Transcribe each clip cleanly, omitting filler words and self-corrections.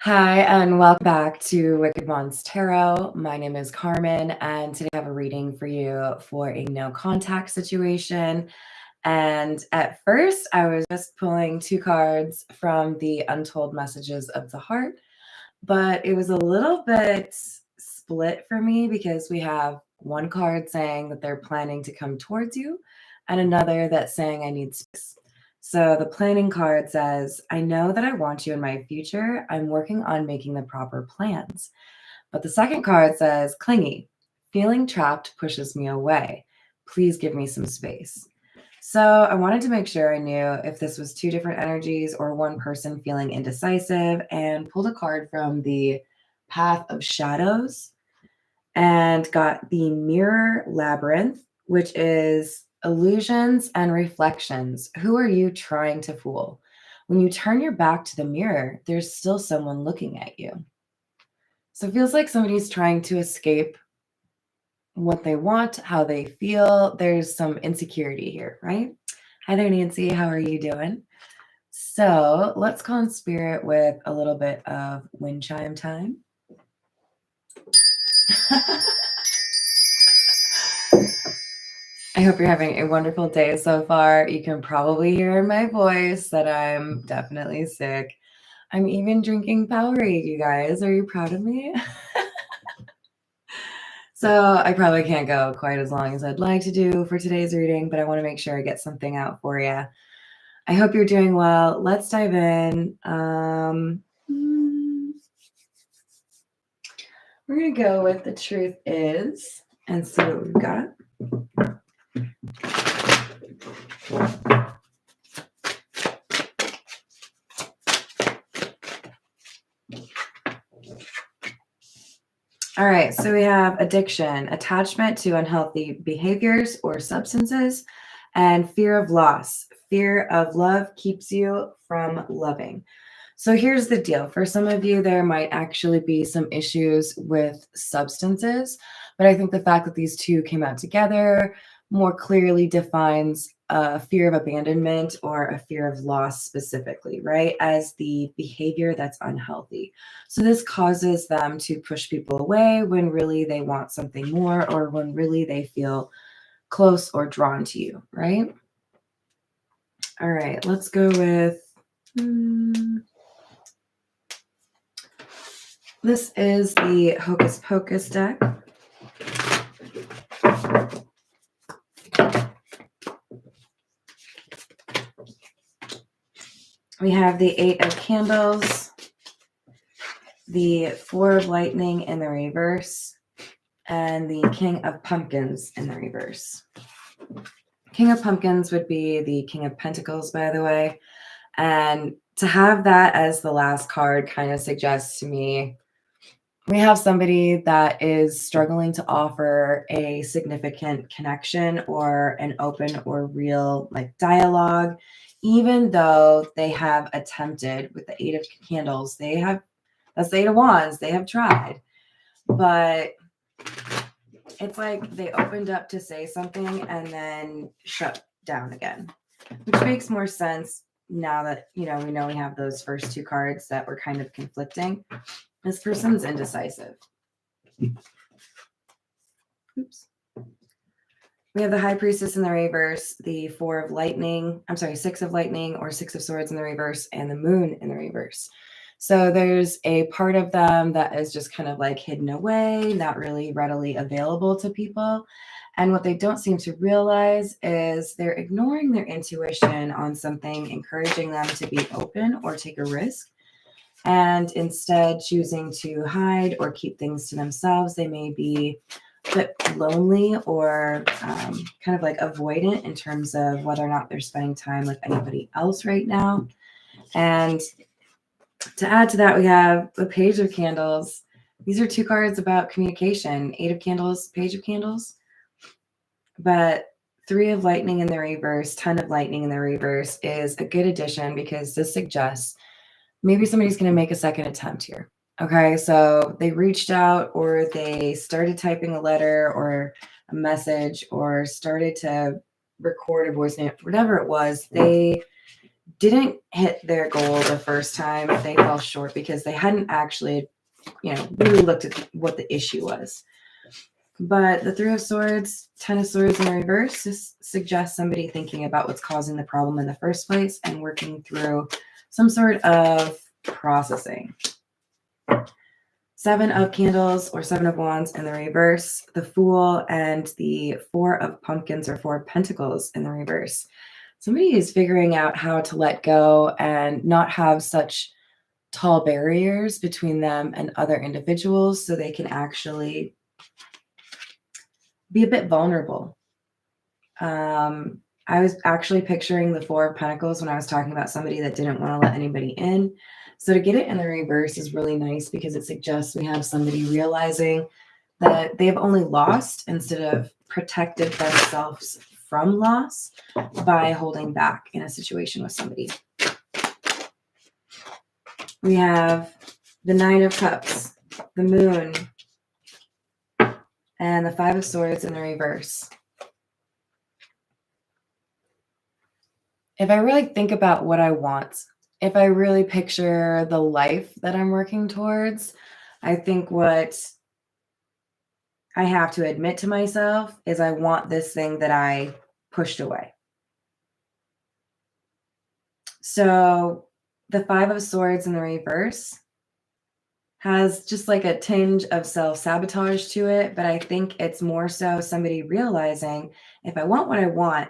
Hi, and welcome back to Wicked Ones Tarot. My name is Carmen, and today I have a reading for you for a no contact situation. And at first, I was just pulling two cards from the Untold Messages of the Heart, but it was a little bit split for me because we have one card saying that they're planning to come towards you, and another that's saying I need space. So the planning card says, I know that I want you in my future. I'm working on making the proper plans. But the second card says, clingy. Feeling trapped pushes me away. Please give me some space. So I wanted to make sure I knew if this was two different energies or one person feeling indecisive, and pulled a card from the Path of Shadows and got the Mirror Labyrinth, which is illusions and reflections. Who are you trying to fool? When you turn your back to the mirror, there's still someone looking at you. So it feels like somebody's trying to escape what they want, how they feel. There's some insecurity here, right? Hi there, Nancy. How are you doing? So let's call in spirit with a little bit of wind chime time. I hope you're having a wonderful day so far. You can probably hear in my voice that I'm definitely sick. I'm even drinking Powerade, you guys. Are you proud of me? So I probably can't go quite as long as I'd like to do for today's reading, but I want to make sure I get something out for you. I hope you're doing well. Let's dive in. We're going to go with the truth is and see what we've got. All right, so we have addiction, attachment to unhealthy behaviors or substances, and fear of loss. Fear of love keeps you from loving. So here's the deal. For some of you, there might actually be some issues with substances, but I think the fact that these two came out together more clearly defines a fear of abandonment or a fear of loss specifically, right? As the behavior that's unhealthy. So this causes them to push people away when really they want something more, or when really they feel close or drawn to you, right? All right, let's go with... This is the Hocus Pocus deck. We have the Eight of Candles, the Four of Lightning in the reverse, and the King of Pumpkins in the reverse. King of Pumpkins would be the King of Pentacles, by the way. And to have that as the last card kind of suggests to me we have somebody that is struggling to offer a significant connection or an open or real dialogue, even though they have attempted with the Eight of Candles. That's the Eight of Wands. They have tried, but it's like they opened up to say something and then shut down again, which makes more sense now that, we know we have those first two cards that were kind of conflicting. This person's indecisive. Oops. We have the High Priestess in the reverse, the Six of Lightning or Six of Swords in the reverse, and the Moon in the reverse. So there's a part of them that is just kind of hidden away, not really readily available to people. And what they don't seem to realize is they're ignoring their intuition on something, encouraging them to be open or take a risk. And instead choosing to hide or keep things to themselves. They may be a bit lonely or kind of avoidant in terms of whether or not they're spending time with anybody else right now. And to add to that, we have the Page of Candles. These are two cards about communication. Eight of Candles, Page of Candles. But Three of Lightning in the reverse, Ten of Lightning in the reverse is a good addition because this suggests maybe somebody's going to make a second attempt here. Okay, so they reached out, or they started typing a letter or a message, or started to record a voice note, whatever it was. They didn't hit their goal the first time. They fell short because they hadn't actually, really looked at what the issue was. But the Three of Swords, Ten of Swords in reverse suggests somebody thinking about what's causing the problem in the first place and working through some sort of processing. Seven of Candles or Seven of Wands in the reverse, the Fool, and the Four of Pumpkins or Four of Pentacles in the reverse. Somebody is figuring out how to let go and not have such tall barriers between them and other individuals so they can actually be a bit vulnerable. I was actually picturing the Four of Pentacles when I was talking about somebody that didn't want to let anybody in. So to get it in the reverse is really nice because it suggests we have somebody realizing that they have only lost instead of protected themselves from loss by holding back in a situation with somebody. We have the Nine of Cups, the Moon, and the Five of Swords in the reverse. If I really think about what I want, if I really picture the life that I'm working towards, I think what I have to admit to myself is I want this thing that I pushed away. So the Five of Swords in the reverse has just like a tinge of self-sabotage to it, but I think it's more so somebody realizing if I want what I want,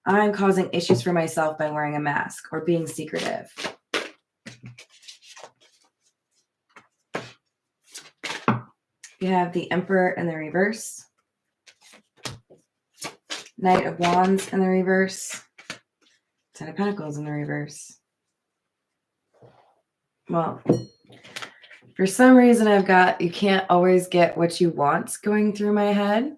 I'm causing issues for myself by wearing a mask or being secretive. You have the Emperor in the reverse, Knight of Wands in the reverse, Ten of Pentacles in the reverse. Well, for some reason I've got you can't always get what you want going through my head.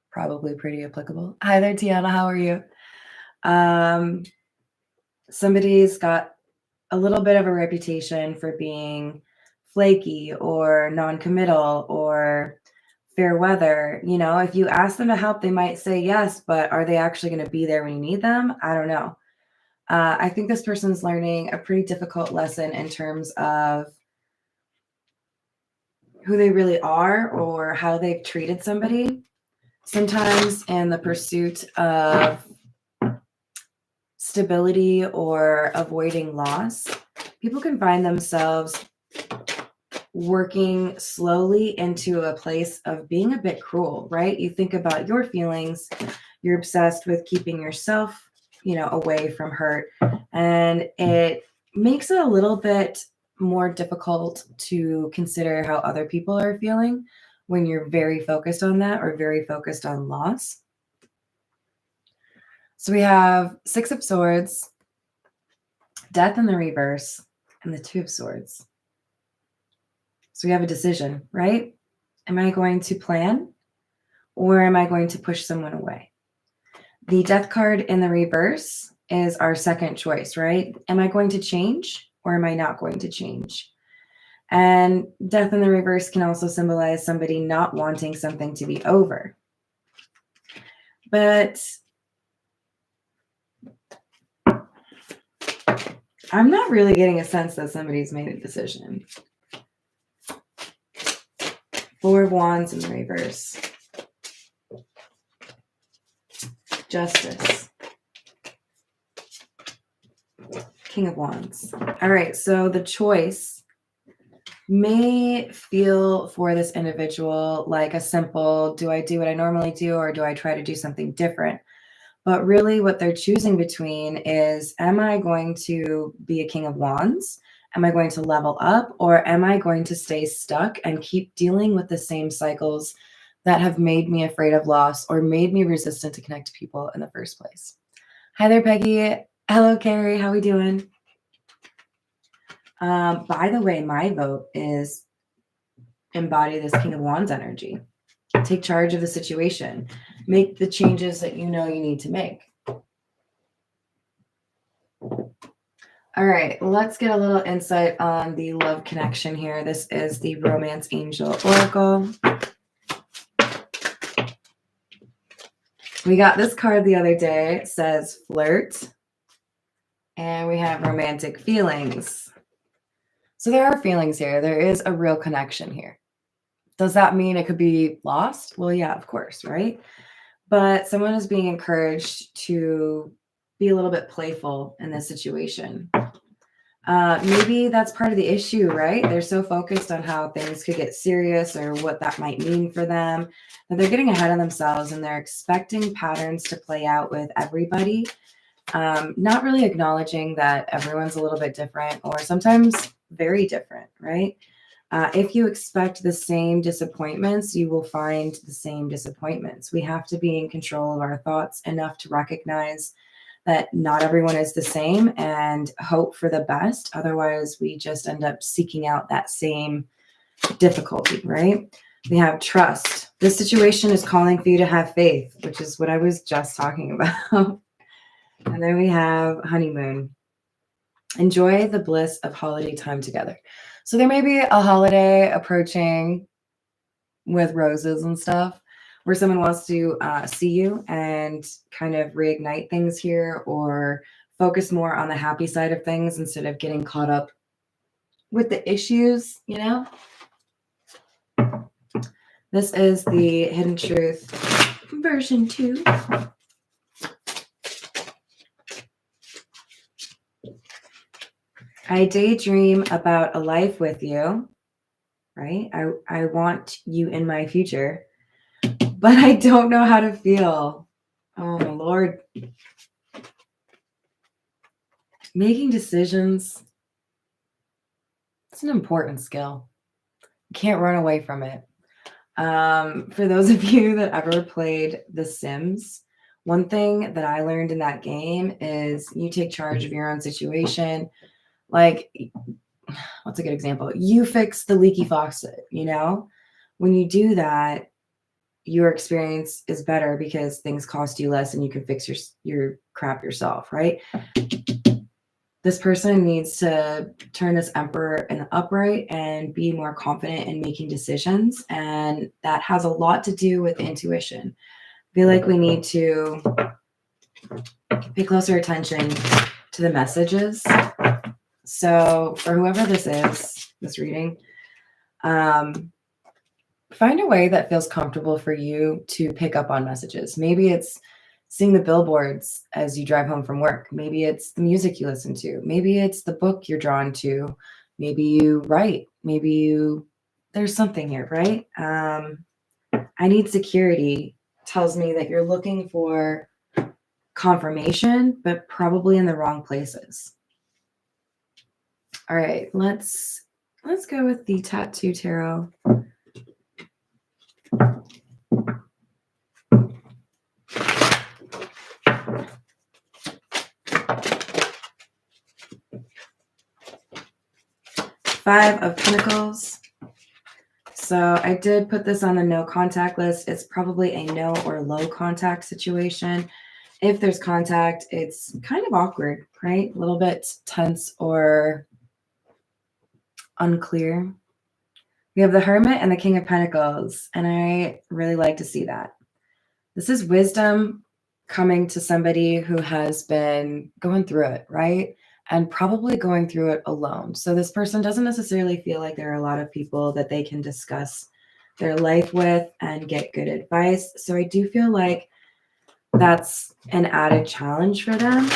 Probably pretty applicable. Hi there, Tiana. How are you? Somebody's got a little bit of a reputation for being flaky or non-committal or fair weather. If you ask them to help, they might say yes, but are they actually going to be there when you need them? I don't know. I think this person's learning a pretty difficult lesson in terms of who they really are or how they've treated somebody. Sometimes in the pursuit of stability or avoiding loss, people can find themselves working slowly into a place of being a bit cruel, right? You think about your feelings, you're obsessed with keeping yourself, away from hurt. And it makes it a little bit more difficult to consider how other people are feeling when you're very focused on that or very focused on loss. So we have Six of Swords, Death in the reverse, and the Two of Swords. So we have a decision, right? Am I going to plan or am I going to push someone away? The Death card in the reverse is our second choice, right? Am I going to change or am I not going to change? And Death in the reverse can also symbolize somebody not wanting something to be over. But I'm not really getting a sense that somebody's made a decision. Four of Wands in the reverse. Justice. King of Wands. All right, so the choice may feel for this individual like a simple, do I do what I normally do or do I try to do something different? But really what they're choosing between is, am I going to be a King of Wands? Am I going to level up or am I going to stay stuck and keep dealing with the same cycles that have made me afraid of loss or made me resistant to connect to people in the first place? Hi there, Peggy. Hello, Carrie. How we doing? By the way, my vote is embody this King of Wands energy. Take charge of the situation. Make the changes that you need to make. All right, let's get a little insight on the love connection here. This is the Romance Angel Oracle. We got this card the other day. It says flirt. And we have romantic feelings. So there are feelings here. There is a real connection here. Does that mean it could be lost? Well, yeah, of course, right? But someone is being encouraged to be a little bit playful in this situation. Maybe that's part of the issue, right? They're so focused on how things could get serious or what that might mean for them that they're getting ahead of themselves and they're expecting patterns to play out with everybody, not really acknowledging that everyone's a little bit different or sometimes very different, right? If you expect the same disappointments, you will find the same disappointments. We have to be in control of our thoughts enough to recognize that not everyone is the same and hope for the best. Otherwise, we just end up seeking out that same difficulty, right? We have trust. This situation is calling for you to have faith, which is what I was just talking about. And then we have honeymoon. Enjoy the bliss of holiday time together. So there may be a holiday approaching with roses and stuff where someone wants to see you and kind of reignite things here or focus more on the happy side of things instead of getting caught up with the issues, you know? This is the Hidden Truth version 2. I daydream about a life with you, right? I want you in my future, but I don't know how to feel. Oh, my Lord. Making decisions, it's an important skill. You can't run away from it. For those of you that ever played The Sims, one thing that I learned in that game is you take charge of your own situation. Like, what's a good example? You fix the leaky faucet, you know? When you do that, your experience is better because things cost you less and you can fix your crap yourself, right? This person needs to turn this emperor in the upright and be more confident in making decisions. And that has a lot to do with intuition. I feel like we need to pay closer attention to the messages. So for whoever this is, this reading, find a way that feels comfortable for you to pick up on messages. Maybe it's seeing the billboards as you drive home from work. Maybe it's the music you listen to. Maybe it's the book you're drawn to. Maybe you write. There's something here, right? I need security tells me that you're looking for confirmation, but probably in the wrong places. All right, let's go with the Tattoo Tarot. Five of Pentacles. So I did put this on the no contact list. It's probably a no or low contact situation. If there's contact, it's kind of awkward, right? A little bit tense or unclear. We have the Hermit and the King of Pentacles, and I really like to see that. This is wisdom coming to somebody who has been going through it, right? And probably going through it alone. So this person doesn't necessarily feel like there are a lot of people that they can discuss their life with and get good advice. So I do feel like that's an added challenge for them.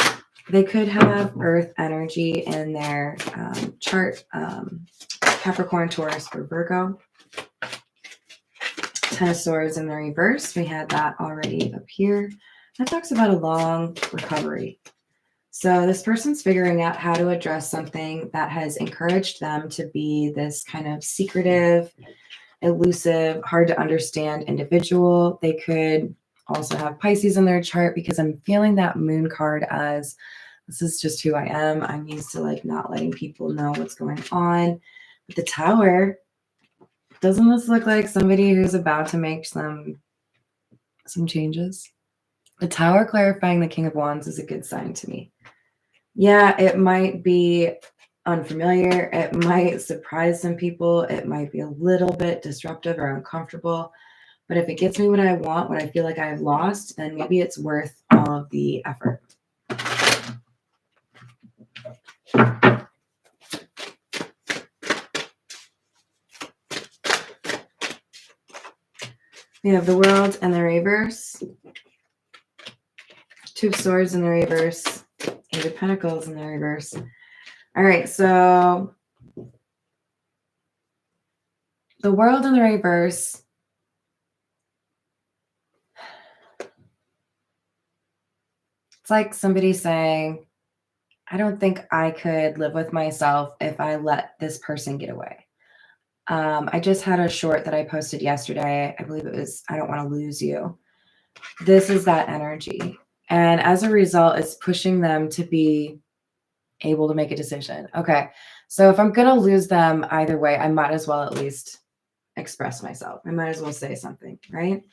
They could have Earth energy in their chart, Capricorn, Taurus, or Virgo. Ten of Swords in the reverse. We had that already up here. That talks about a long recovery. So this person's figuring out how to address something that has encouraged them to be this kind of secretive, elusive, hard to understand individual. They could also have Pisces in their chart because I'm feeling that moon card as this is just who I am. I'm used to like not letting people know what's going on. But the Tower, doesn't this look like somebody who's about to make some changes? The Tower clarifying the King of Wands is a good sign to me. Yeah, it might be unfamiliar. It might surprise some people. It might be a little bit disruptive or uncomfortable. But if it gets me what I want, what I feel like I've lost, then maybe it's worth all of the effort. We have the World and the reverse. Two of Swords in the reverse. Eight of Pentacles in the reverse. All right, so the World in the reverse. It's like somebody saying, I don't think I could live with myself if I let this person get away. I just had a short that I posted yesterday. I believe it was, I don't want to lose you. This is that energy. And as a result, it's pushing them to be able to make a decision. Okay, so if I'm going to lose them either way, I might as well at least express myself. I might as well say something, right?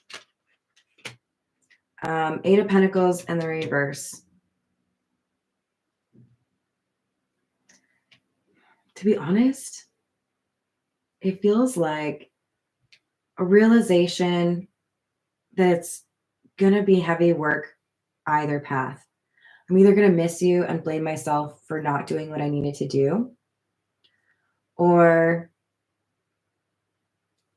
Eight of Pentacles and the reverse. To be honest, it feels like a realization that it's going to be heavy work either path. I'm either going to miss you and blame myself for not doing what I needed to do, or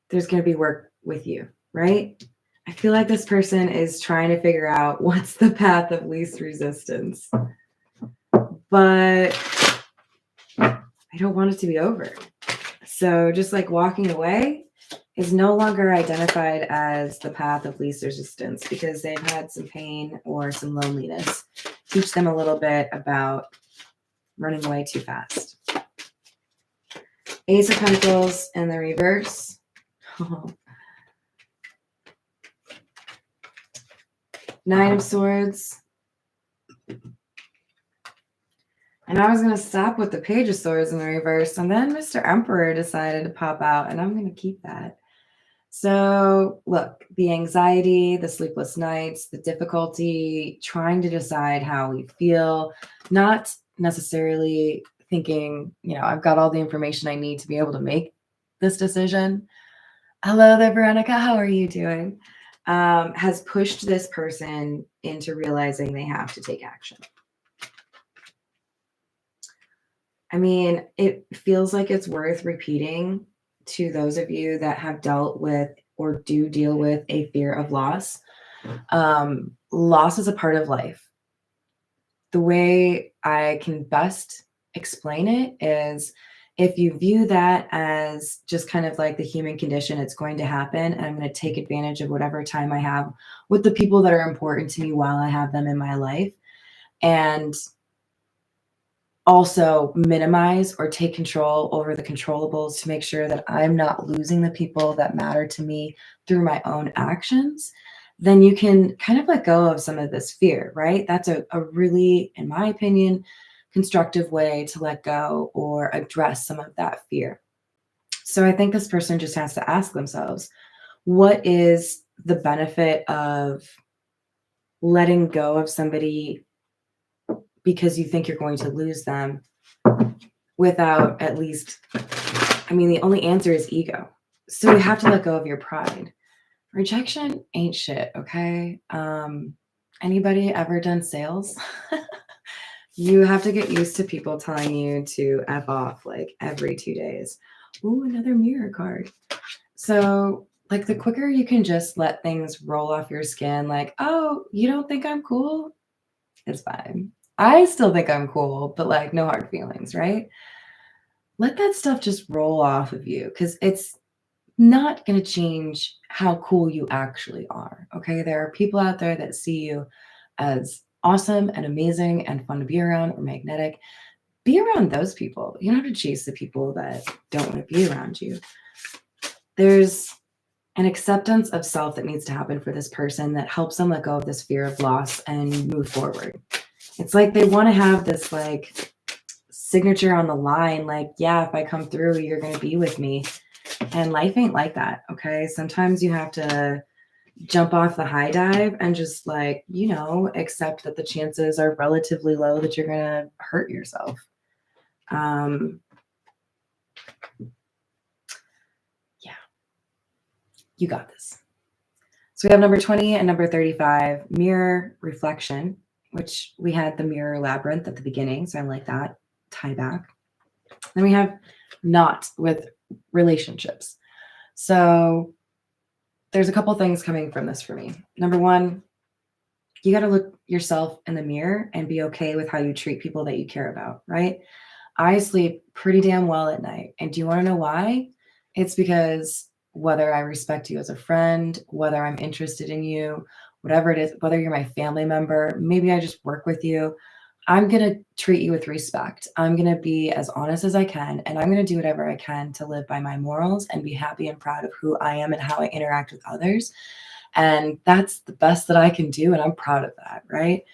there's going to be work with you, right? I feel like this person is trying to figure out what's the path of least resistance, but I don't want it to be over. So just like walking away is no longer identified as the path of least resistance because they've had some pain or some loneliness. Teach them a little bit about running away too fast. Ace of Pentacles in the reverse. Nine of Swords. And I was going to stop with the Page of Swords in the reverse, and then Mr. Emperor decided to pop out, and I'm going to keep that. So look, the anxiety, the sleepless nights, the difficulty, trying to decide how we feel, not necessarily thinking, you know, I've got all the information I need to be able to make this decision. Hello there, Veronica. How are you doing? Has pushed this person into realizing they have to take action. I mean, it feels like it's worth repeating to those of you that have dealt with or do deal with a fear of loss. Loss is a part of life. The way I can best explain it is if you view that as just kind of like the human condition, it's going to happen, and I'm going to take advantage of whatever time I have with the people that are important to me while I have them in my life, and also minimize or take control over the controllables to make sure that I'm not losing the people that matter to me through my own actions, then you can kind of let go of some of this fear, right? That's a really, in my opinion, constructive way to let go or address some of that fear. So I think this person just has to ask themselves, what is the benefit of letting go of somebody because you think you're going to lose them without at least, I mean, the only answer is ego. So you have to let go of your pride. Rejection ain't shit, okay? Anybody ever done sales? You have to get used to people telling you to F off like every 2 days. Ooh, another mirror card. So like the quicker you can just let things roll off your skin, like, oh, you don't think I'm cool? It's fine. I still think I'm cool, but like no hard feelings, right? Let that stuff just roll off of you because it's not going to change how cool you actually are. Okay. There are people out there that see you as awesome and amazing and fun to be around or magnetic. Be around those people. You don't have to chase the people that don't want to be around you. There's an acceptance of self that needs to happen for this person that helps them let go of this fear of loss and move forward. It's like they want to have this like signature on the line, like, yeah, if I come through, you're going to be with me. And life ain't like that. Okay. Sometimes you have to jump off the high dive and just like, you know, accept that the chances are relatively low that you're going to hurt yourself. Yeah, you got this. So we have number 20 and number 35, mirror reflection, which we had the mirror labyrinth at the beginning. So I like that tie back. Then we have not with relationships. So there's a couple things coming from this for me. Number one, you got to look yourself in the mirror and be okay with how you treat people that you care about, right? I sleep pretty damn well at night. And do you want to know why? It's because whether I respect you as a friend, whether I'm interested in you, whatever it is, whether you're my family member, maybe I just work with you, I'm going to treat you with respect. I'm going to be as honest as I can, and I'm going to do whatever I can to live by my morals and be happy and proud of who I am and how I interact with others. And that's the best that I can do. And I'm proud of that, right?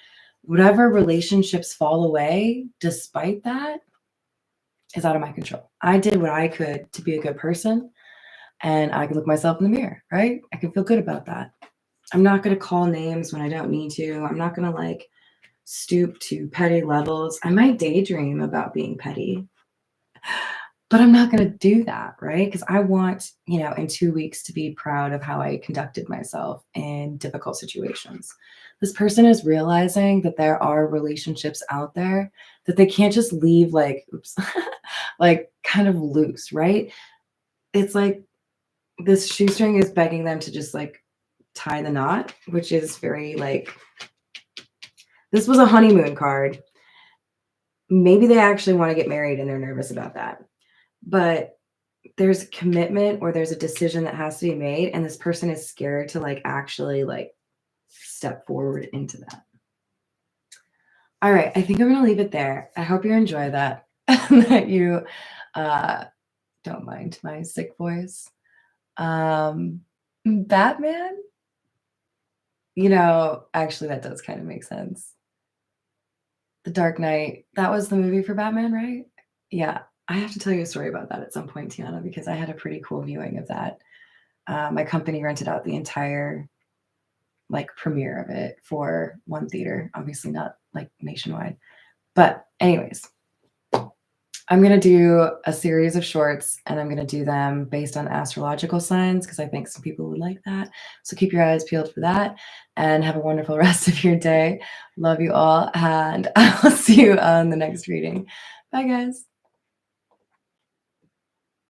Whatever relationships fall away despite that is out of my control. I did what I could to be a good person, and I can look myself in the mirror, right? I can feel good about that. I'm not going to call names when I don't need to. I'm not going to like stoop to petty levels. I might daydream about being petty, but I'm not going to do that, right? Because I want, in 2 weeks to be proud of how I conducted myself in difficult situations. This person is realizing that there are relationships out there that they can't just leave like, oops, like kind of loose, right? It's like this shoestring is begging them to just like tie the knot, which is very like, this was a honeymoon card. Maybe they actually want to get married and they're nervous about that. But there's a commitment or there's a decision that has to be made, and this person is scared to like actually like step forward into that. All right, I think I'm going to leave it there. I hope you enjoy that, that you don't mind my sick voice. Batman? Actually, that does kind of make sense. The Dark Knight, that was the movie for Batman, right? Yeah, I have to tell you a story about that at some point, Tiana, because I had a pretty cool viewing of that. My company rented out the entire like premiere of it for one theater, obviously not like nationwide. But anyways, I'm going to do a series of shorts, and I'm going to do them based on astrological signs because I think some people would like that. So keep your eyes peeled for that, and have a wonderful rest of your day. Love you all, and I'll see you on the next reading. Bye, guys.